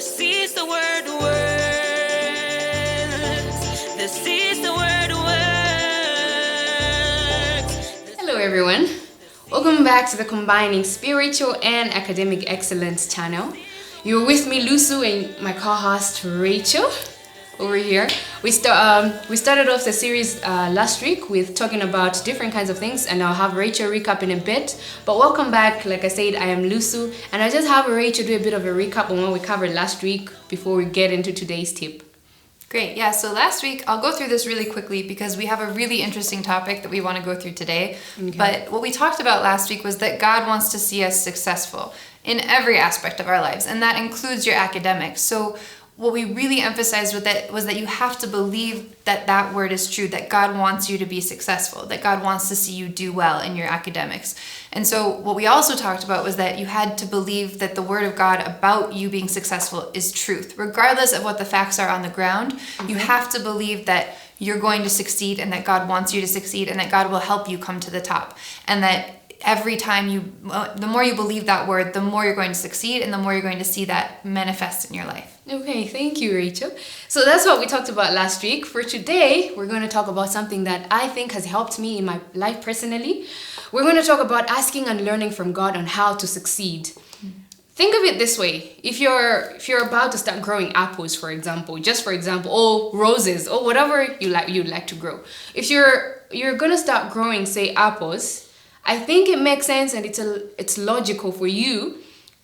This is the word works. This is the word works. Hello everyone, welcome back to the Combining Spiritual and Academic Excellence channel. You're with me, Lusu, and my co-host Rachel over here. We started off the series last week with talking about different kinds of things, and I'll have Rachel recap in a bit. But welcome back. Like I said, I am Lusu, and I just have Rachel do a bit of a recap on what we covered last week before we get into today's tip. Great, yeah, so last week, I'll go through this really quickly because we have a really interesting topic that we want to go through today. Okay. But what we talked about last week was that God wants to see us successful in every aspect of our lives, and that includes your academics. So what we really emphasized with it was that you have to believe that that word is true, that God wants you to be successful, that God wants to see you do well in your academics. And so what we also talked about was that you had to believe that the word of God about you being successful is truth. Regardless of what the facts are on the ground, you have to believe that you're going to succeed and that God wants you to succeed and that God will help you come to the top. And that every time the more you believe that word, the more you're going to succeed and the more you're going to see that manifest in your life. Okay, thank you, Rachel. So that's what we talked about last week. For today, we're going to talk about something that I think has helped me in my life personally. We're going to talk about asking and learning from God on how to succeed. Think of it this way. If you're about to start growing apples, for example, or roses, or whatever you'd like to grow. If you're going to start growing, say, apples, I think it makes sense and it's logical for you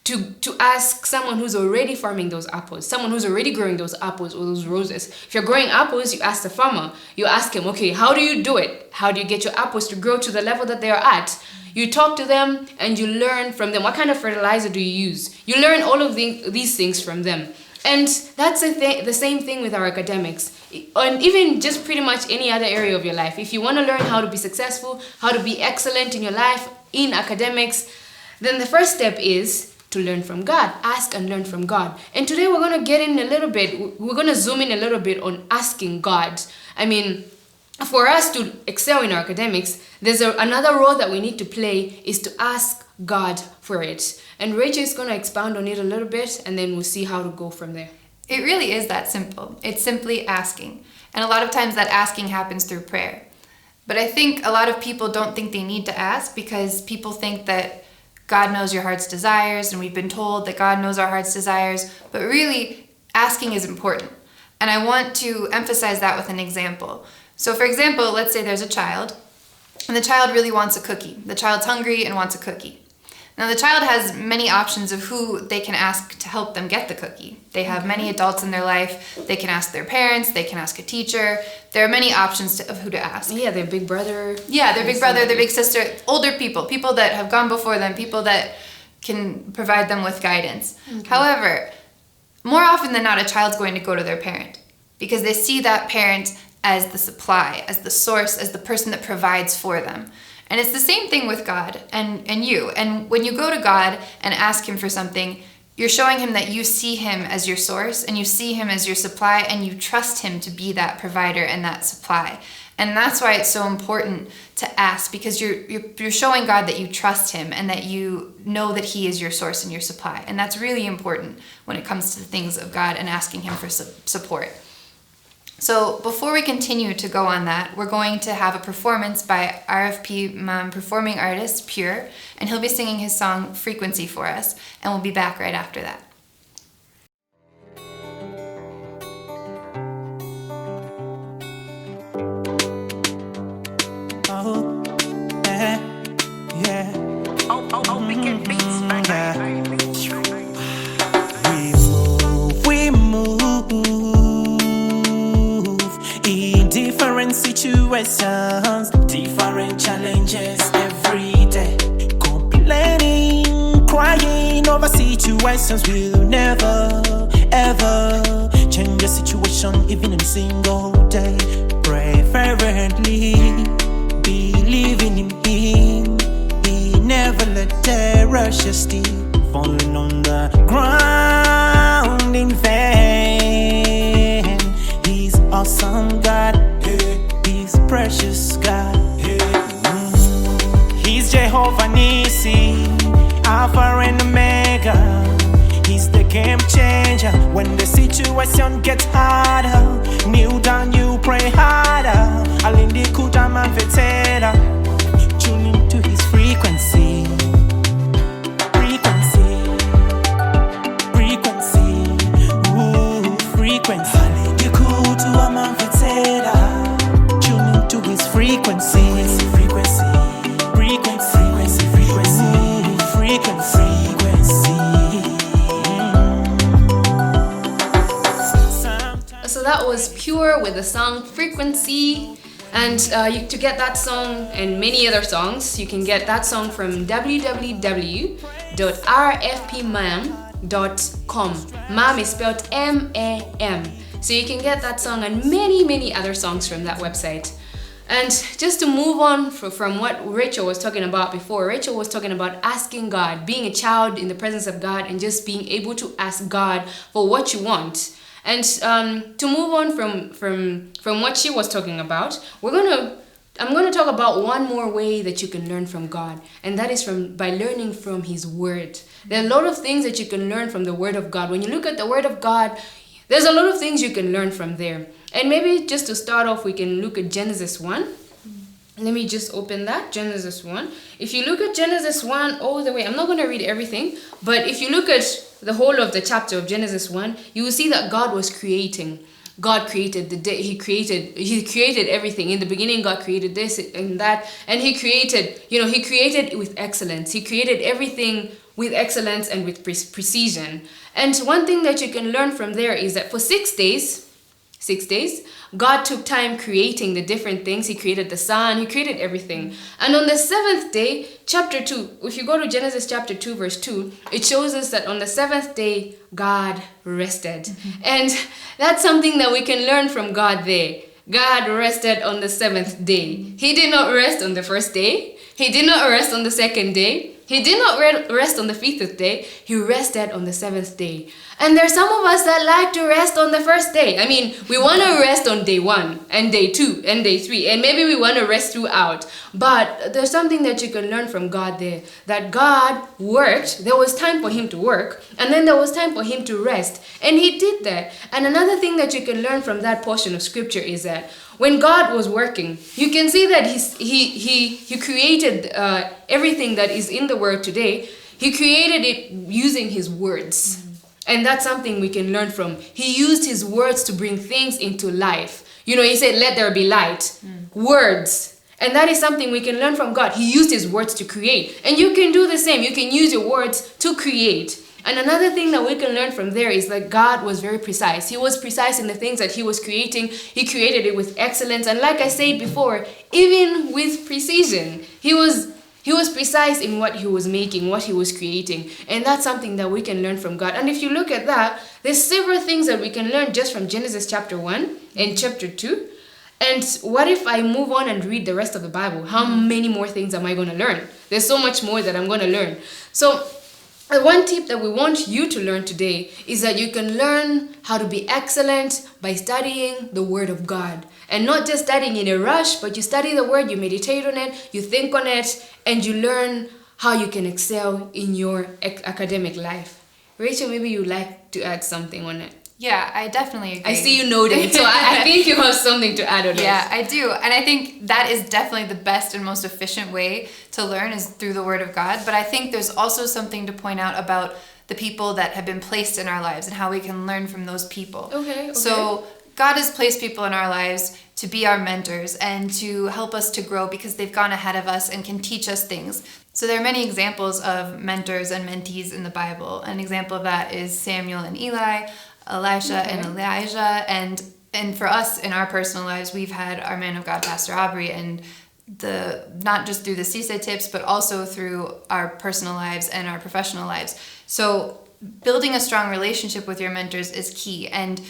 to ask someone who's already farming those apples, someone who's already growing those apples or those roses. If you're growing apples, you ask the farmer, you ask him, okay, how do you do it? How do you get your apples to grow to the level that they are at? You talk to them and you learn from them. What kind of fertilizer do you use? You learn all of these things from them. And that's the same thing with our academics. And even just pretty much any other area of your life. If you want to learn how to be successful, how to be excellent in your life, in academics, then the first step is to learn from God. Ask and learn from God. And today we're going to get in a little bit, we're going to zoom in a little bit on asking God. I mean, for us to excel in our academics, there's another role that we need to play is to ask God for it. And Rachel is going to expound on it a little bit, and then we'll see how to go from there. It really is that simple. It's simply asking. And a lot of times that asking happens through prayer. But I think a lot of people don't think they need to ask because people think that God knows your heart's desires, and we've been told that God knows our heart's desires. But really, asking is important. And I want to emphasize that with an example. So for example, let's say there's a child, and the child really wants a cookie. The child's hungry and wants a cookie. Now, the child has many options of who they can ask to help them get the cookie. They have many adults in their life. They can ask their parents. They can ask a teacher. There are many options of who to ask. Yeah, their big brother. Yeah, their big brother, their big sister, older people that have gone before them, people that can provide them with guidance. Okay. However, more often than not, a child's going to go to their parent because they see that parent as the supply, as the source, as the person that provides for them. And it's the same thing with God and you. And when you go to God and ask him for something, you're showing him that you see him as your source and you see him as your supply and you trust him to be that provider and that supply. And that's why it's so important to ask, because you're showing God that you trust him and that you know that he is your source and your supply. And that's really important when it comes to the things of God and asking him for support. So before we continue to go on that, we're going to have a performance by RFP performing artist Pure, and he'll be singing his song Frequency for us, and we'll be back right after that. Oh, yeah. Oh, we can beats back. We move in different situations, different challenges every day. Complaining, crying over situations will never, ever change the situation, even in a single day. Pray fervently, believing in him. He never let terror steal, falling on the ground in vain. He's awesome God, he's precious God. He's Jehovah Nissi, Alpha and Omega. He's the game changer. soldier. When the situation gets harder, kneel down, you pray harder. Alindi Kudaman Vetera, tune into his frequency. Frequency, frequency, ooh, frequency. Alindi Kudaman Vetera, tune into his frequency. Frequency, frequency, frequency, frequency, frequency. So that was Pure with the song Frequency. And to get that song and many other songs, you can get that song from www.rfpmam.com. Mam is spelled M-A-M. So you can get that song and many other songs from that website. And just to move on from what Rachel was talking about before, Rachel was talking about asking God, being a child in the presence of God and just being able to ask God for what you want. And to move on from what she was talking about, I'm gonna talk about one more way that you can learn from God, and that is by learning from His Word. There are a lot of things that you can learn from the Word of God. When you look at the Word of God, there's a lot of things you can learn from there. And maybe just to start off, we can look at Genesis 1. Let me just open that, Genesis 1. If you look at Genesis 1 all the way, I'm not going to read everything, but if you look at the whole of the chapter of Genesis 1, you will see that God was creating. God created the day. He created everything. In the beginning, God created this and that, and He created with excellence. He created everything with excellence and with precision. And one thing that you can learn from there is that for 6 days, God took time creating the different things. He created the sun, He created everything. And on the 7th day, chapter 2, if you go to Genesis chapter 2, verse 2, it shows us that on the 7th day, God rested. Mm-hmm. And that's something that we can learn from God there. God rested on the 7th day. He did not rest on the first day. He did not rest on the second day. He did not rest on the 5th day. He rested on the 7th day. And there's some of us that like to rest on the first day. I mean, we want to rest on day 1 and day 2 and day 3. And maybe we want to rest throughout. But there's something that you can learn from God there. That God worked. There was time for Him to work. And then there was time for Him to rest. And He did that. And another thing that you can learn from that portion of scripture is that when God was working, you can see that He created everything that is in the Word today. He created it using His words. And that's something we can learn from. He used His words to bring things into life. You know, He said, let there be light. Words. And that is something we can learn from God. He used His words to create. And you can do the same. You can use your words to create. And another thing that we can learn from there is that God was very precise. He was precise in the things that He was creating. He created it with excellence. And like I said before, even with precision, He was precise in what He was making, what He was creating. And that's something that we can learn from God. And if you look at that, there's several things that we can learn just from Genesis chapter 1 and chapter 2. And what if I move on and read the rest of the Bible? How many more things am I going to learn? There's so much more that I'm going to learn. So one tip that we want you to learn today is that you can learn how to be excellent by studying the Word of God. And not just studying in a rush, but you study the Word, you meditate on it, you think on it, and you learn how you can excel in your academic life. Rachel, maybe you'd like to add something on it. Yeah, I definitely agree. I see you nodding, so I think you have something to add on it. Yeah, I do. And I think that is definitely the best and most efficient way to learn is through the Word of God. But I think there's also something to point out about the people that have been placed in our lives and how we can learn from those people. Okay. So God has placed people in our lives to be our mentors and to help us to grow because they've gone ahead of us and can teach us things. So there are many examples of mentors and mentees in the Bible. An example of that is Samuel and Eli, Elisha and Elijah, and for us in our personal lives, we've had our man of God, Pastor Aubrey, and not just through the CSA tips, but also through our personal lives and our professional lives. So building a strong relationship with your mentors is key, and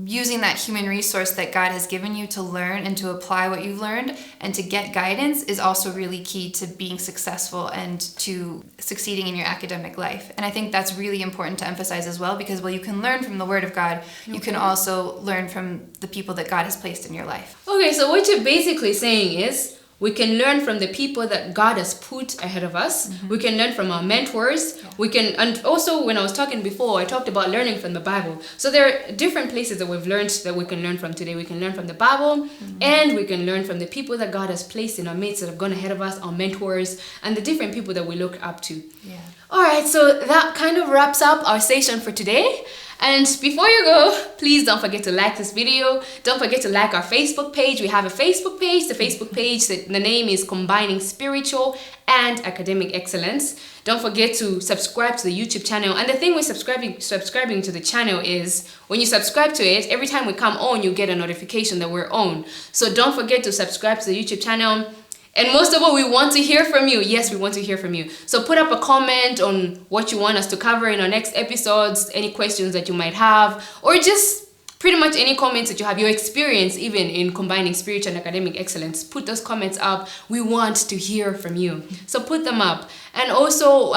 using that human resource that God has given you to learn and to apply what you've learned and to get guidance is also really key to being successful and to succeeding in your academic life. And I think that's really important to emphasize as well, because while you can learn from the Word of God, you can also learn from the people that God has placed in your life. Okay, so what you're basically saying is, We can learn from the people that God has put ahead of us. We can learn from our mentors. We can, and also when I was talking before, I talked about learning from the Bible. So there are different places that we've learned that we can learn from today. We can learn from the Bible, and we can learn from the people that God has placed in our midst that have gone ahead of us, our mentors, and the different people that we look up to. Yeah. All right, so that kind of wraps up our session for today. And before you go, please don't forget to like this video. Don't forget to like our Facebook page. We have a Facebook page. The Facebook page, the name is Combining Spiritual and Academic Excellence. Don't forget to subscribe to the YouTube channel. And the thing with subscribing to the channel is when you subscribe to it, every time we come on, you get a notification that we're on. So don't forget to subscribe to the YouTube channel. And most of all, we want to hear from you. Yes, we want to hear from you. So put up a comment on what you want us to cover in our next episodes, any questions that you might have, or just pretty much any comments that you have, your experience even in combining spiritual and academic excellence. Put those comments up. We want to hear from you. So put them up. And also,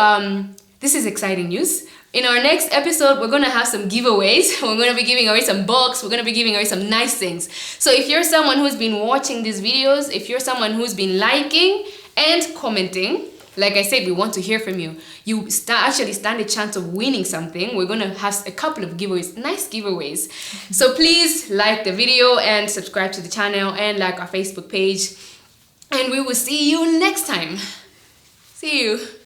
this is exciting news. In our next episode, we're going to have some giveaways. We're going to be giving away some books. We're going to be giving away some nice things. So if you're someone who's been watching these videos, if you're someone who's been liking and commenting, like I said, we want to hear from you. You actually stand a chance of winning something. We're going to have a couple of giveaways, nice giveaways. So please like the video and subscribe to the channel and like our Facebook page. And we will see you next time. See you.